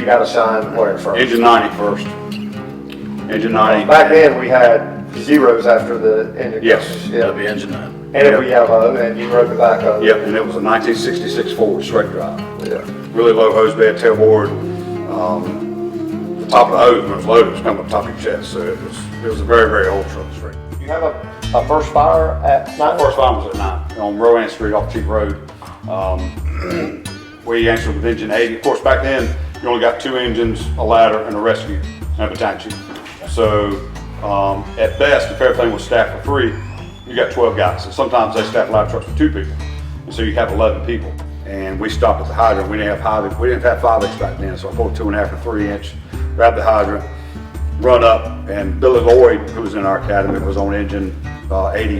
you got assigned where first? Engine 90 first. Engine 90. Back then we had zeros after the engine. Yes. Yeah. That'd be engine 9. And if we have and you rode the back of it. Yep, and it was a 1966 Ford straight drive. Yeah. Really low hose bed, tailboard. The top of the hose when it was loaded was coming up top of your chest, so it was a very, very old truck straight. You have a first fire at night? First fire was at 9 on Rowan Street off Cheap Road. We answered with engine 80. Of course, back then you only got 2 engines, a ladder, and a rescue, and a battalion chief. So at best, if everything was staffed for 3, you got 12 guys. And sometimes they staff ladder trucks for 2 people, and so you have 11 people. And we stopped at the hydrant. We didn't have 5-inch back then, so I pulled a 2.5 or 3-inch, grabbed the hydrant, run up, and Billy Lloyd, who was in our academy, was on engine 80.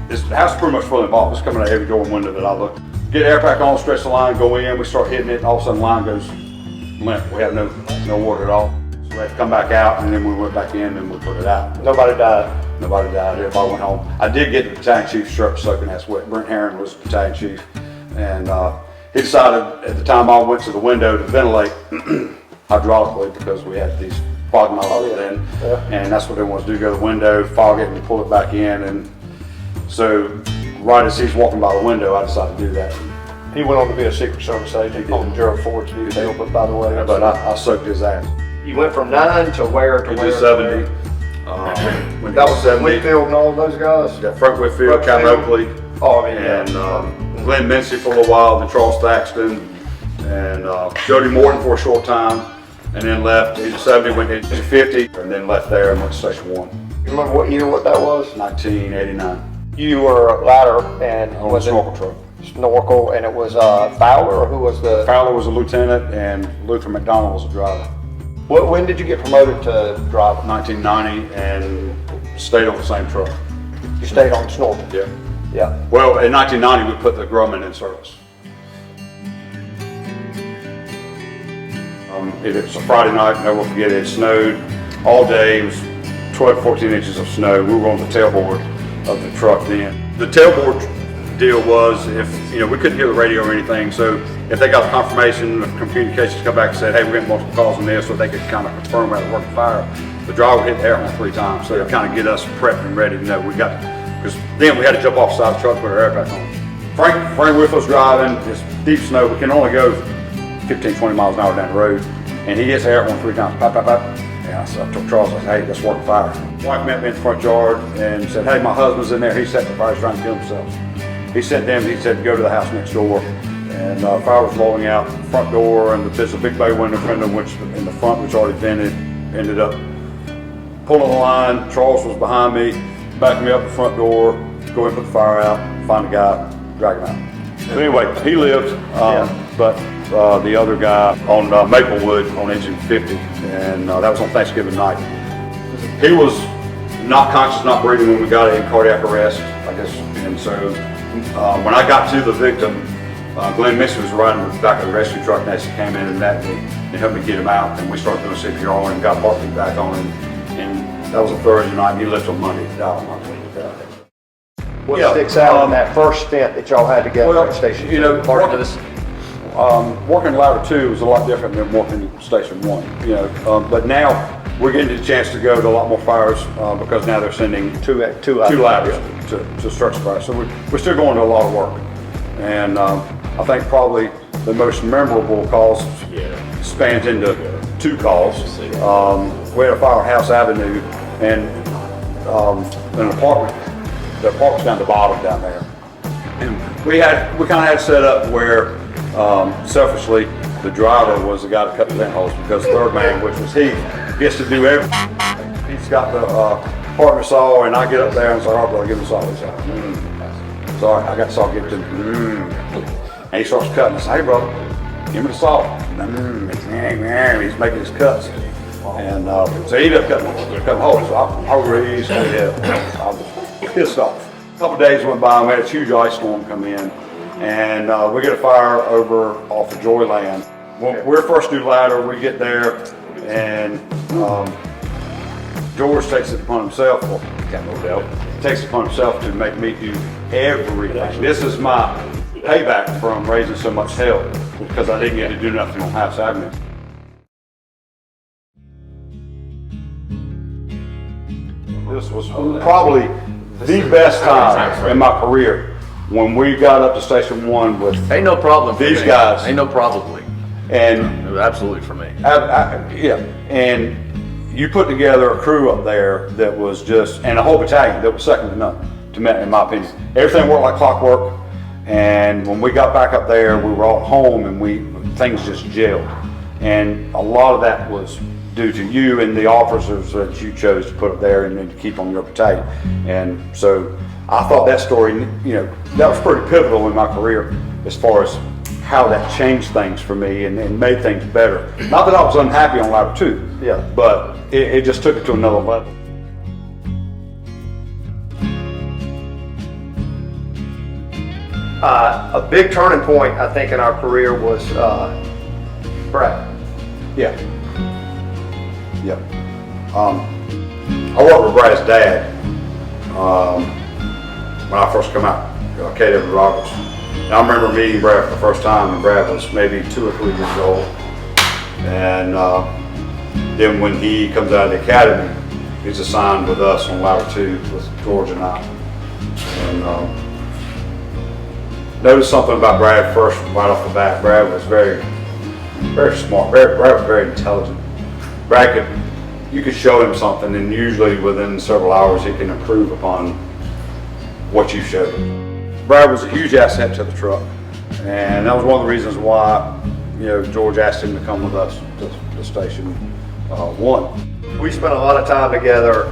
The house is pretty much fully involved. It's coming out every door and window that I look. Get air pack on, stretch the line, go in, we start hitting it, and all of a sudden the line goes limp. We have no water at all. So we had to come back out, and then we went back in and we put it out. Nobody died. Nobody died. Everybody went home. I did get the battalion chief's truck soaking ass wet. Brent Herron was battalion chief, and he decided at the time I went to the window to ventilate hydraulically because we had these fog nozzles in, and that's what they wanted to do, go to the window, fog it, and pull it back in. And so right as he's walking by the window, I decided to do that. He went on to be a Secret Service agent on Durham Fire Department, but by the way. But I soaked his ass. You went from 9 to where to where? 70. That was 70. Whitfield and all of those guys? Got Frank Whitfield, Captain Oakley, Oh, I mean, and Glenn Mincy for a little while, then Charles Thaxton, and Jody Morton for a short time, and then left. Engine 70, went into 50, and then left there and went to Station 1. You remember what year that was? 1989. You were a ladder and On a was it snorkel truck. snorkel, and it was Fowler, or who was the? Fowler was a lieutenant, and Luther McDonald was a driver. When did you get promoted to driver? 1990, and stayed on the same truck. You stayed on snorkel. Yeah. Yeah. Well, in 1990, we put the Grumman in service. It was a Friday night, never will forget it. It snowed all day. It was 12, 14 inches of snow. We were on the tailboard of the truck then. The tailboard deal was if, we couldn't hear the radio or anything, so if they got a confirmation of communications come back and said, hey, we're getting multiple calls on this, so they could kind of confirm we had to work the fire, the driver would hit the air horn 3 times, so to kind of get us prepped and ready to know we got, because then we had to jump off the side of the truck, put our air pack on. Frank Whitfield's driving, it's deep snow, we can only go 15, 20 miles an hour down the road, and he hits the air horn 3 times, pop, pop, pop. And I told Charles, I said, hey, let's work the fire. Wife met me in the front yard and said, hey, my husband's in there, he's setting the fire, he's trying to kill himself. He sent them, he said, go to the house next door. And fire was blowing out the front door, and there's a big bay window which in the front, which already vented. Ended up pulling the line. Charles was behind me, backed me up the front door, go and put the fire out, find the guy, drag him out. So anyway, he lived, but the other guy on Maplewood on engine 50, and that was on Thanksgiving night. He was not conscious, not breathing when we got in cardiac arrest, I guess, and so when I got to the victim, Glenn Mincy was riding with the back of the rescue truck, and as he came in and met me and helped me get him out, and we started doing CPR on him, got Barkley back on him, and that was a Thursday night, and he left on Monday, he died on Monday. What sticks out in that first stint that y'all had together at Station 2? Working ladder 2 was a lot different than working Station 1, but now we're getting the chance to go to a lot more fires because now they're sending two ladders to structure fires. So we're still going to a lot of work. And I think probably the most memorable calls spans into 2 calls. We had a fire on House Avenue, and an apartment. The apartment's down the bottom down there. And we kind of had it set up where selfishly the driver was the guy that cut the vent holes, because the third man, which was he, gets to do everything. He's got the apartment saw, and I get up there and say, all right, brother, give me the saw. He's like, sorry, I got the saw, give it to me. And he starts cutting. I say, hey, brother, give me the saw. He's making his cuts. And so he ended up cutting holes. So I raised my head. I was pissed off. A couple of days went by, and we had a huge ice storm come in. And we get a fire over off of Joyland. When we're first new ladder, we get there, and George takes it upon himself, takes it upon himself to make me do everything. This is my payback from raising so much hell, because I didn't get to do nothing on House Avenue. This was probably the best time in my career when we got up to Station 1 with Ain't no problem for these me. guys. Ain't no probably. And Absolutely for me. yeah, and you put together a crew up there that was just, and a whole battalion that was second to none, to me, in my opinion. Everything worked like clockwork, and when we got back up there, we were all at home, and things just gelled. And a lot of that was due to you and the officers that you chose to put up there and then to keep on your battalion. And so I thought that story, that was pretty pivotal in my career as far as how that changed things for me and made things better. Not that I was unhappy on ladder 2, Yeah. but it just took it to another level. A big turning point, I think, in our career was Brad. Yeah. Yeah. I worked with Brad's dad when I first come out, K.W. Roberts. And I remember meeting Brad for the first time, and Brad was maybe 2 or 3 years old. And then when he comes out of the academy, he's assigned with us on ladder 2 with George and I. And noticed something about Brad first, right off the bat. Brad was very, very smart. Brad was very intelligent. You could show him something, and usually within several hours he can improve upon what you showed him. Brad was a huge asset to the truck, and that was one of the reasons why, George asked him to come with us to Station 1. We spent a lot of time together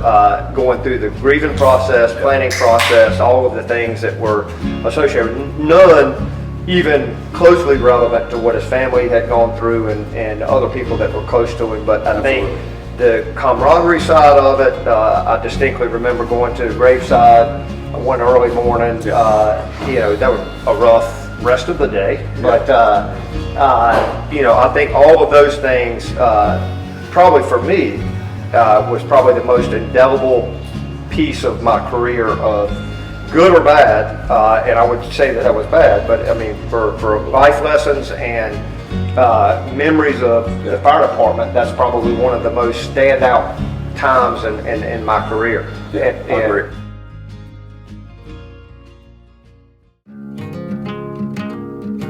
going through the grieving process, planning process, all of the things that were associated. None even closely relevant to what his family had gone through and other people that were close to him. But I think the camaraderie side of it, I distinctly remember going to the graveside one early morning. That was a rough rest of the day. But, I think all of those things, probably for me, was probably the most indelible piece of my career, of good or bad, and I would say that was bad, but I mean for life lessons and memories of the fire department, that's probably one of the most standout times in my career. I agree.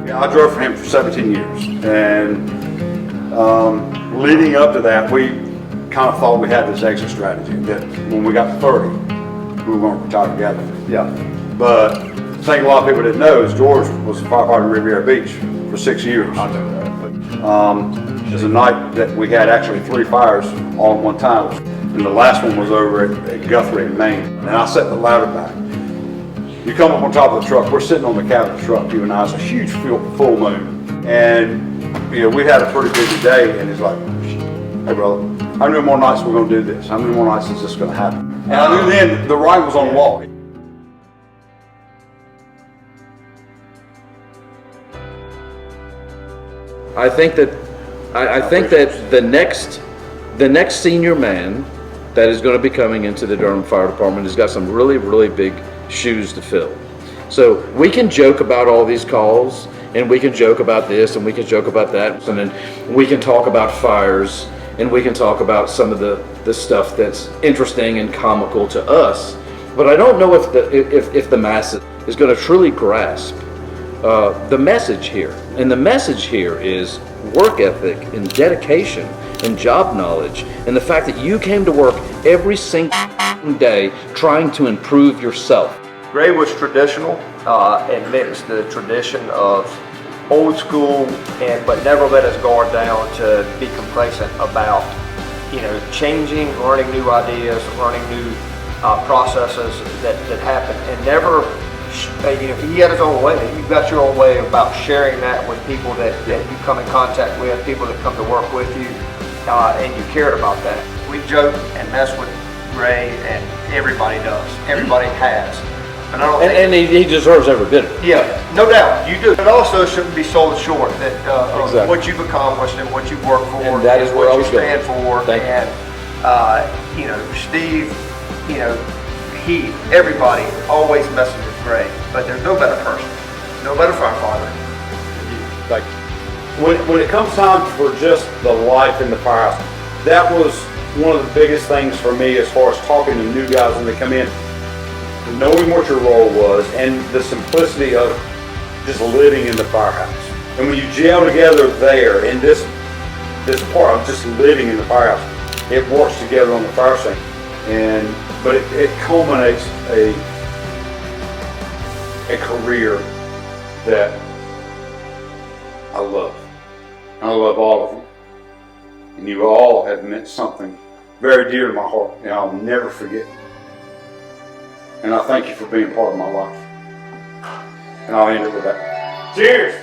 Yeah, I drove for him for 17 years, and leading up to that, we kind of thought we had this exit strategy that when we got to 30, we were going to retire together. Yeah. But the thing a lot of people didn't know is George was a firefighter in Riviera Beach for 6 years. I know that. There's a night that we had actually 3 fires all at one time, and the last one was over at Guthrie in Maine. And I set the ladder back. You come up on top of the truck, we're sitting on the cab of the truck, you and I, it's a huge full moon. And we had a pretty busy day, and he's like, hey brother, how many more nights we're going to do this? How many more nights is this going to happen? And I knew then the writing was on the wall. I think that the next senior man that is going to be coming into the Durham Fire Department has got some really, really big shoes to fill. So we can joke about all these calls, and we can joke about this, and we can joke about that, and then we can talk about fires, and we can talk about some of the stuff that's interesting and comical to us. But I don't know if the mass is going to truly grasp the message here. And the message here is work ethic and dedication and job knowledge, and the fact that you came to work every single day trying to improve yourself. Ray was traditional and mixed the tradition of old school, but never let us guard down to be complacent about changing, learning new ideas, learning new processes that happen, and never. He had his own way. You've got your own way about sharing that with people that you come in contact with, people that come to work with you, and you cared about that. We joke and mess with Ray, and everybody does. Everybody has. But I don't think, And he deserves every bit of it. yeah, no doubt, you do. But also shouldn't be sold short that Exactly. of what you've accomplished and what you've worked for, And that is where what I you was going. stand for. Thank you. And Steve, everybody always messes with Ray, but there's no better person, no better firefighter than you. Like when it comes time for just the life in the firehouse, that was one of the biggest things for me as far as talking to new guys when they come in, knowing what your role was and the simplicity of just living in the firehouse. And when you gel together there in this part of just living in the firehouse, it works together on the fire scene. But it culminates a career that I love. I love all of you. And you all have meant something very dear to my heart, and I'll never forget. And I thank you for being part of my life. And I'll end it with that. Cheers!